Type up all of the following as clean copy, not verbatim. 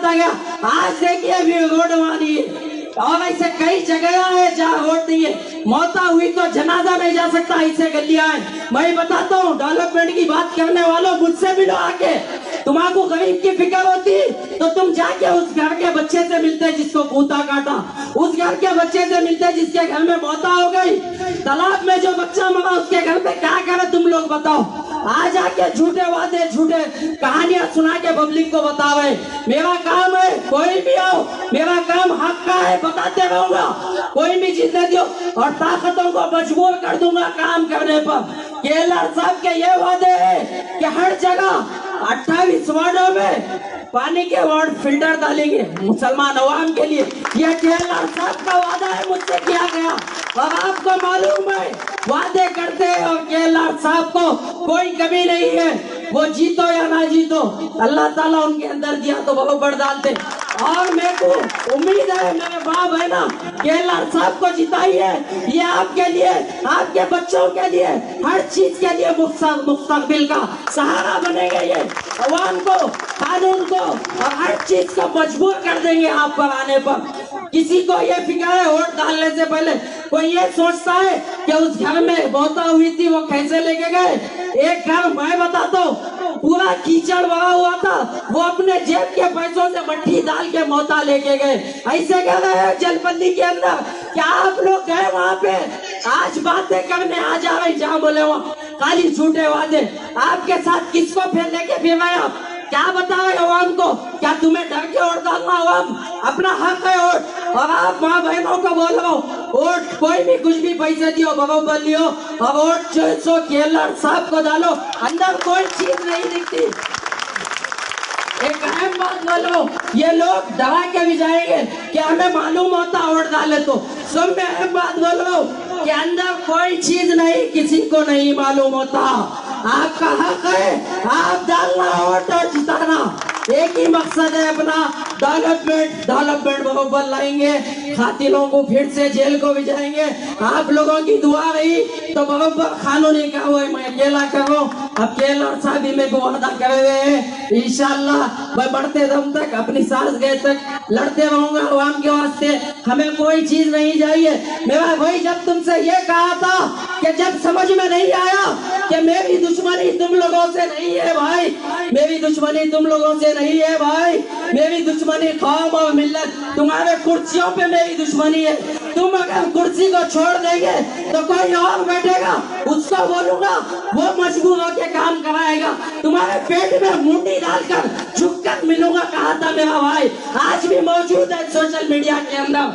होता गया। आज देखिए भी रोड वाली और ऐसे कई जगह है जहाँ रोड नहीं है, मौत हुई तो जनाजा नहीं जा सकता, ऐसे गलियां हैं। मैं बताता हूँ, डेवलपमेंट की बात करने वालों मुझसे मिलो आके। तुम्हारा गरीब की फिक्र होती तो तुम जाके उस घर के बच्चे से मिलते जिसको कूदा काटा, उस घर के बच्चे से मिलते जिसके घर में मौत हो गई, तालाब में जो बच्चा मरा उसके घर पे क्या करे तुम लोग बताओ। आज आके झूठे वादे झूठे कहानियां सुना के पब्लिक को बतावे। मेरा काम है, कोई भी आओ, मेरा काम हक का है, बताते रहूंगा। कोई भी जीतने दो और ताकतों को मजबूर कर दूंगा काम करने पर। केलर साहब के ये वादे हैं कि हर जगह 28 वार्डों में पानी के वार्ड फिल्टर डालेंगे मुसलमान अवाम के लिए। ये केलर साहब का वादा है, मुझसे किया गया। और आपको मालूम है वादे करते हैं और केलर साहब को कोई कमी नहीं है, वो जीतो या ना जीतो अल्लाह ताला उनके अंदर दिया तो बराबर डालते। और मेरे को उम्मीद है मेरे बाप है ना, केलर साहब को जिताइए। ये आपके लिए, आपके बच्चों के लिए, हर चीज के लिए मुस्तकबिल का सहारा बनेंगे। ये अवाम को, कानून को और हर चीज को मजबूर कर देंगे आप पर आने पर। किसी को ये फिक्र है वोट डालने से पहले, कोई ये सोचता है कि उस घर में मौत हुई थी वो कैसे लेके गए। एक घर मैं बताता हूँ पूरा कीचड़ भरा हुआ था, वो अपने जेब के पैसों से मट्टी डाल के मौता लेके गए। ऐसे कह रहे हैं जलपल्ली के अंदर, क्या आप लोग गए वहाँ पे? आज बातें करने आ जा रहे जहाँ बोले वहाँ खाली झूठे वादे। आपके साथ किसको फिर लेके फिर आए आप? क्या बता रहे अवाम को? क्या तुम्हें डर के वोट डालना? अवाम अपना हक है वोट। और आप माँ बहनों को बोल रहा हूँ, वोट कोई भी कुछ भी पैसे दियो बराबर लियो और वोट 400 केलर साहब को डालो, अंदर कोई चीज नहीं दिखती। एक अहम बात बोलो, ये लोग दवा के भी जाएंगे कि हमें मालूम होता वोट डाले तो। सब में अहम बात बोलो कि अंदर कोई चीज नहीं, किसी को नहीं मालूम होता। आपका हक है, आप डालना वोट और जिताना। एक ही मकसद है अपना, डेवलपमेंट बराबर लाएंगे, कातिलों को फिर से जेल को भी जाएंगे। आप लोगों की दुआ रही तो बराबर कानूनी कार्रवाई मैं अकेला करूँ। अब केलर साहब भी मेरे को वादा करे हुए हैं, इंशाल्लाह मैं बढ़ते दम तक अपनी सांस गए तक लड़ते रहूंगा अवाम के वास्ते। हमें कोई चीज नहीं चाहिए। मेरा भाई जब तुमसे ये कहा था कि जब समझ में नहीं आया कि मेरी दुश्मनी तुम लोगों से नहीं है भाई, मेरी दुश्मनी तुम लोगों से नहीं है भाई, मेरी दुश्मनी कौम और मिल्लत, तुम्हारे कुर्सियों पे मेरी दुश्मनी है। तुम अगर कुर्सी को छोड़ देंगे तो कोई और बैठेगा, उसको बोलूंगा वो मजबूर होकर काम कराएगा। तुम्हारे पेट में मुंडी डालकर झुककर मिलूंगा, कहा था मेरा भाई, आज भी मौजूद है सोशल मीडिया के अंदर।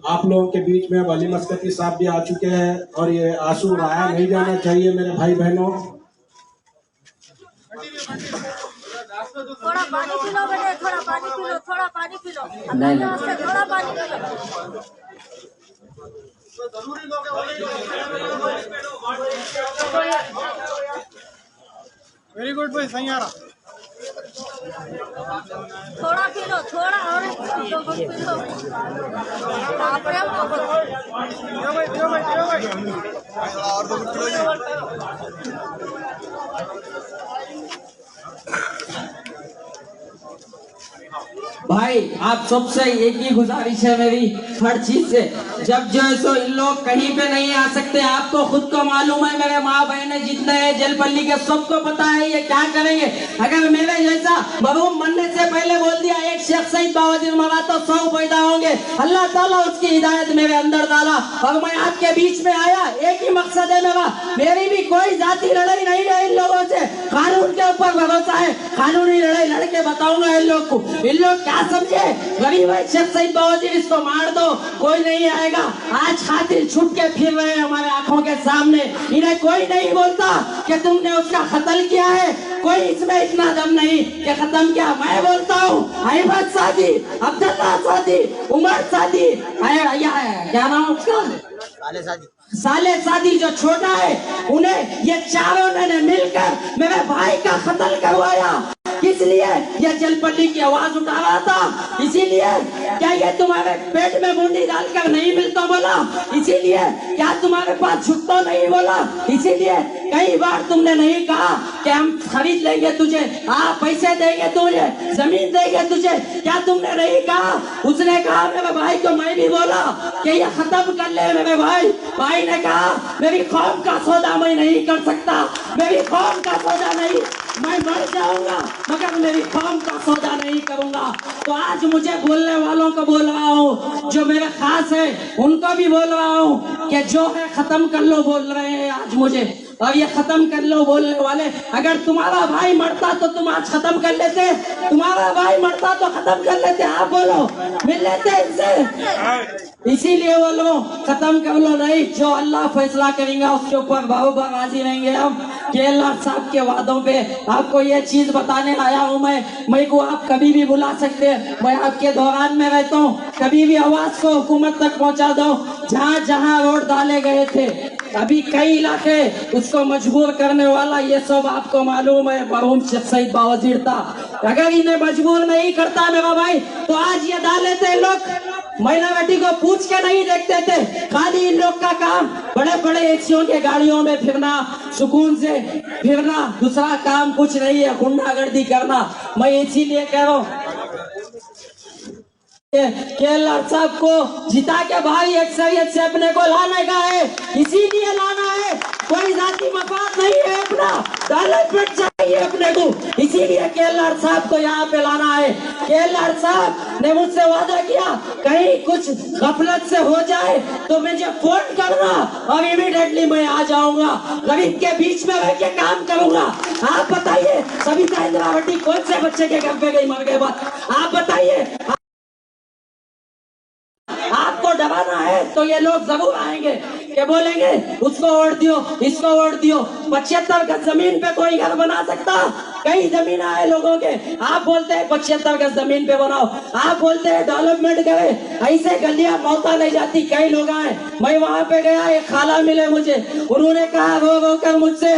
आप लोगों के बीच में अली मस्कती साहब भी आ चुके हैं और ये आंसू रहाया नहीं जाना चाहिए मेरे भाई बहनों। थोड़ा पानी पी लो बेटे, थोड़ा पानी पी लो, थोड़ा पानी पी लो, थोड़ा पानी पी लो। वेरी गुड भाई, सही आ रहा। थोड़ा पी लो, थोड़ा और पी लो। भाई आप सबसे एक ही गुजारिश है मेरी, हर चीज से जब जो है सो इन लोग कहीं पे नहीं आ सकते। आपको खुद को मालूम है, मेरे माँ बहने जितने हैं जलपल्ली के सबको पता है ये क्या करेंगे। अगर मेरे जैसा मरहूम बनने से पहले बोल दिया एक शेख सईद बावाजीर मरा तो 100 पैदा होंगे, अल्लाह ताला उसकी हिदायत मेरे अंदर डाला और मैं आपके बीच में आया। एक ही मकसद है मेरा, मेरी भी कोई जाति लड़ाई नहीं है इन लोगों से, कानून के ऊपर भरोसा है, कानूनी लड़ाई लड़के बताऊंगा इन लोग को। इन लोग क्या समझे, गरीब है शेख सईद बावाजीर, इसको मार दो कोई नहीं आएगा। आज खातिर छुप के फिर रहे हैं हमारे आंखों के सामने, इन्हें कोई नहीं बोलता कि तुमने उसका कत्ल किया है, कोई इसमें इतना दम नहीं कि खत्म किया। मैं बोलता हूँ अहमद सादी, अब्दुल्ला सादी, उमर सादी, क्या नाम उसका, साले सादी जो छोटा है, उन्हें ये चारों ने मिलकर मेरे भाई का कत्ल करवाया। किस लिए ये जलपल्ली की आवाज उठा रहा था? इसीलिए क्या ये तुम्हारे पेट में मुंडी डालकर नहीं मिलता बोला? इसीलिए क्या तुम्हारे पास झुकता नहीं बोला? इसीलिए कई बार तुमने नहीं कहा कि हम खरीद लेंगे तुझे, हाँ पैसे देंगे तुझे, जमीन देंगे तुझे, क्या तुमने नहीं कहा? उसने कहा मेरे भाई को मैं भी बोला कि ये खत्म कर ले मेरे भाई। भाई ने कहा मेरी कौम का सौदा मैं नहीं कर सकता, मेरी कौम का सौदा नहीं, मैं मर जाऊंगा मगर मेरी कौम का सौदा नहीं करूंगा। तो आज मुझे बोलने वालों को बोल रहा हूँ, जो मेरे खास है उनको भी बोल रहा हूँ कि जो है खत्म कर लो बोल रहे हैं आज मुझे, और ये खत्म कर लो बोलने वाले, अगर तुम्हारा भाई मरता तो तुम आज खत्म कर लेते, तुम्हारा भाई मरता तो खत्म कर लेते, आप बोलो मिल लेते इनसे। इसीलिए बोलो खत्म कर लो, नहीं जो अल्लाह फैसला करेंगे उसके ऊपर बाबा राजी रहेंगे हम। केएलआर साहब के वादों पे आपको ये चीज बताने आया हूँ मैं को आप कभी भी बुला सकते हैं, मैं आपके दौरान में रहता हूँ, कभी भी आवाज को हुकूमत तक पहुँचा दो। जहाँ जहाँ रोड डाले गए थे अभी कई इलाके उसको मजबूर करने वाला ये सब आपको मालूम है, मरहूम शेख सईद बावजीर था। अगर इन्हें मजबूर नहीं करता मेरा भाई तो आज ये डाले थे लोग महिला बेटी को पूछ के नहीं देखते थे। खाली इन लोग का काम बड़े बड़े एसीओ के गाड़ियों में फिरना, सुकून से फिरना, दूसरा काम कुछ नहीं है, गुंडागर्दी करना। मैं इसीलिए कह रहा हूँ केएलआर साहब को जिता के भाई अक्सरियत से अपने को लाने का है, इसीलिए लाना है, कोई जाति मफाद नहीं है, अपना डेवलपमेंट चाहिए अपने को, इसीलिए केएलआर साहब को यहाँ पे लाना है। केएलआर साहब ने मुझसे वादा किया कहीं कुछ गफलत से हो जाए तो मुझे फोन करना और इमीडिएटली मैं आ जाऊंगा, गरीब के बीच में रह के काम करूंगा। आप बताइए सविता इंद्रावती कौन से बच्चे के घर पे गई मर गए बाद? आप बताइए, आपको दबाना है तो ये लोग जरूर आएंगे कि बोलेंगे उसको वोट दियो, इसको वोट दियो। 75 गज जमीन पे कोई घर बना सकता? कई जमीन है लोगों के, आप बोलते हैं 75 गज जमीन पे बनाओ, आप बोलते हैं डेवलपमेंट करे, ऐसे गलियां मौका नहीं जाती। कई लोग आए, मैं वहां पे गया, एक खाला मिले मुझे, उन्होंने कहा रो रो कर मुझसे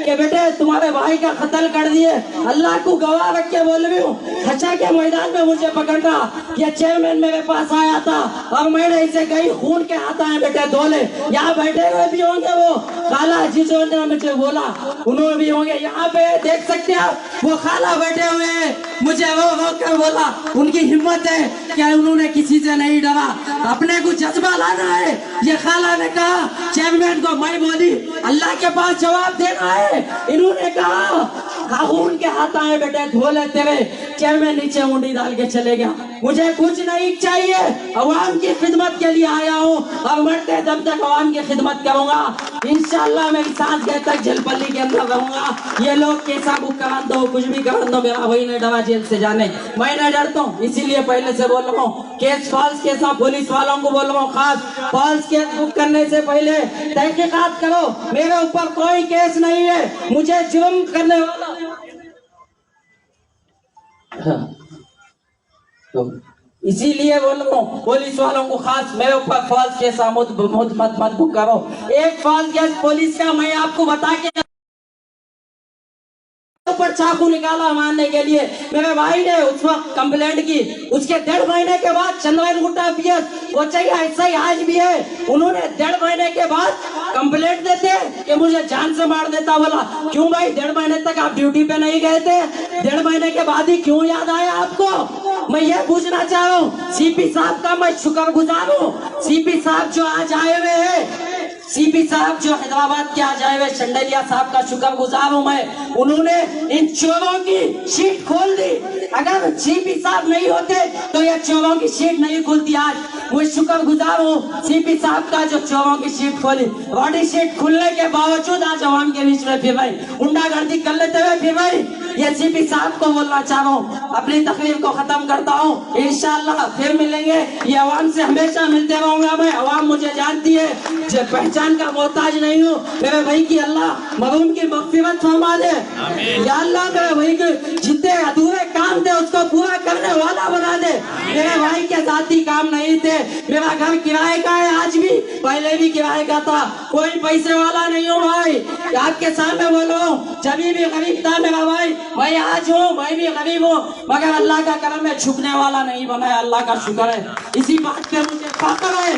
कि बेटे तुम्हारे भाई का कत्ल कर दिए, अल्लाह को गवाह रख के बोल रही हूँ, खचा के मैदान में मुझे पकड़ना। ये चेयरमैन मेरे पास आया था और मैंने इसे कहीं खून के हाथ आए बेटे धोले, यहाँ बैठे हुए भी होंगे वो खाला जिन्होंने मुझे बोला, उन्होंने भी होंगे, यहाँ पे देख सकते हैं वो खाला बैठे हुए हैं, मुझे रो कर बोला। उनकी हिम्मत है क्या? उन्होंने किसी से नहीं डरा, अपने को जज्बा लाना है। ये खाला ने कहा चेयरमैन को, मैं बोली अल्लाह के पास जवाब देना है, इन्होंने कहा खून के हाथ आए बेटे धो ले तेरे। चेयरमैन नीचे मुंडी डाल के चले गया। मुझे कुछ नहीं चाहिए, अवाम की खिदमत के लिए आया हूँ और मरते दम तक अवाम की खिदमत करूंगा। इंशाल्लाह मेरी सांस गए तक जलपल्ली के अंदर रहूंगा। ये लोग कैसा बुक करा दो, कुछ भी करा दो, मेरा भाई ने डरा जेल से जाने, मैं नहीं डरता हूँ, इसीलिए पहले से बोल रहा हूँ। केस फॉल्स केस पुलिस वालों को बोल रहा हूँ, खास फॉल्स केस बुक करने से पहले तहकीकात करो, मेरे ऊपर कोई केस नहीं है, मुझे जुर्म करने वाला तो इसीलिए बोल रहा हूँ पुलिस वालों को खास, मेरे ऊपर फॉल्स केस मत बुक करो। एक फॉल्स केस पुलिस का मैं आपको बता के ऊपर चाकू निकाला मारने के लिए, मेरे भाई ने उस वक्त कंप्लेंट की। उसके 1.5 महीने के बाद चंद्रन गुट्टा पीएस वो चाहिए ऐसा ही आज भी है, उन्होंने 1.5 महीने के बाद कंप्लेंट देते कि मुझे जान से मार देता। बोला क्यों भाई 1.5 महीने तक आप ड्यूटी पे नहीं गए थे, 1.5 महीने के बाद ही क्यों याद आया आपको? मैं ये पूछना चाह रहा हूँ। सीपी साहब का मैं शुक्रगुजार हूँ, सीपी साहब जो आज आए हुए हैं, सीपी साहब जो हैदराबाद के आज आए हुए चंडेलिया साहब का शुक्रगुजार हूँ मैं, उन्होंने इन चोरों की शीट खोल दी। अगर सीपी साहब नहीं होते तो ये चोरों की शीट नहीं खुलती। आज मैं शुक्रगुजार हूँ सीपी साहब का जो चोरों की शीट खोली। बॉडी शीट खुलने के बावजूद आज अवाम के बीच में फिर भाई गुंडागर्दी कर लेते हुए फिर भाई ये सीपी साहब को बोलना चाह रहा हूँ। अपनी तकरीर को खत्म करता हूँ, इंशाअल्लाह फिर मिलेंगे। ये अवाम से हमेशा मिलते रहूंगा मैं, अवाम मुझे जानती है। पहचान का मोहताज नहीं हूँ। मेरे भाई की अल्लाह मरहूम की मग़फ़िरत फरमा दे। या अल्लाह मेरे भाई के जितने अधूरे काम थे उसको पूरा करने वाला बना दे। मेरे भाई के जाती काम नहीं थे। मेरा घर किराए का है, आज भी पहले भी किराए का था, कोई पैसे वाला नहीं हूँ भाई, आपके सामने बोल रहा हूँ। जब भी गरीब था मेरा भाई, मैं आज हूँ, मैं भी गरीब हूँ, मगर अल्लाह का करम है, झुकने वाला नहीं बना है। अल्लाह का शुक्र है, इसी बात पे मुझे फख्र है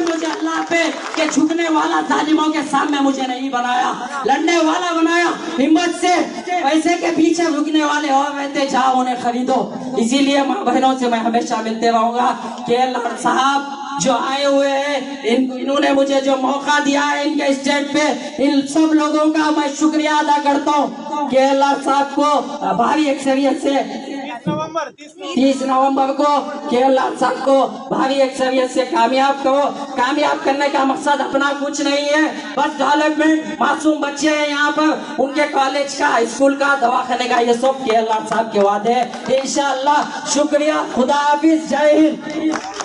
मुझे अल्लाह पे कि झुकने वाला जालिमों के सामने मुझे नहीं बनाया, लड़ने वाला बनाया। हिम्मत से पैसे के पीछे रुकने वाले और रहते, जाओ उन्हें खरीदो। इसीलिए माँ बहनों से मैं हमेशा मिलते रहूंगा कि अल्लाह साहब जो आए हुए हैं, इन्होंने मुझे जो मौका दिया है इनके स्टेज पे, इन सब लोगों का मैं शुक्रिया अदा करता हूँ कि अल्लाह साहब को भारी अक्सरियत से 30 नवंबर को केरला साहब को भारी अक्सरियत से कामयाब करो। कामयाब करने का मकसद अपना कुछ नहीं है, बस डेवलपमेंट। मासूम बच्चे हैं यहाँ पर, उनके कॉलेज का, स्कूल का, दवाखाने का, ये सब केरला साहब के वादे हैं इंशाअल्लाह। शुक्रिया, खुदा हाफिज, जय हिंद।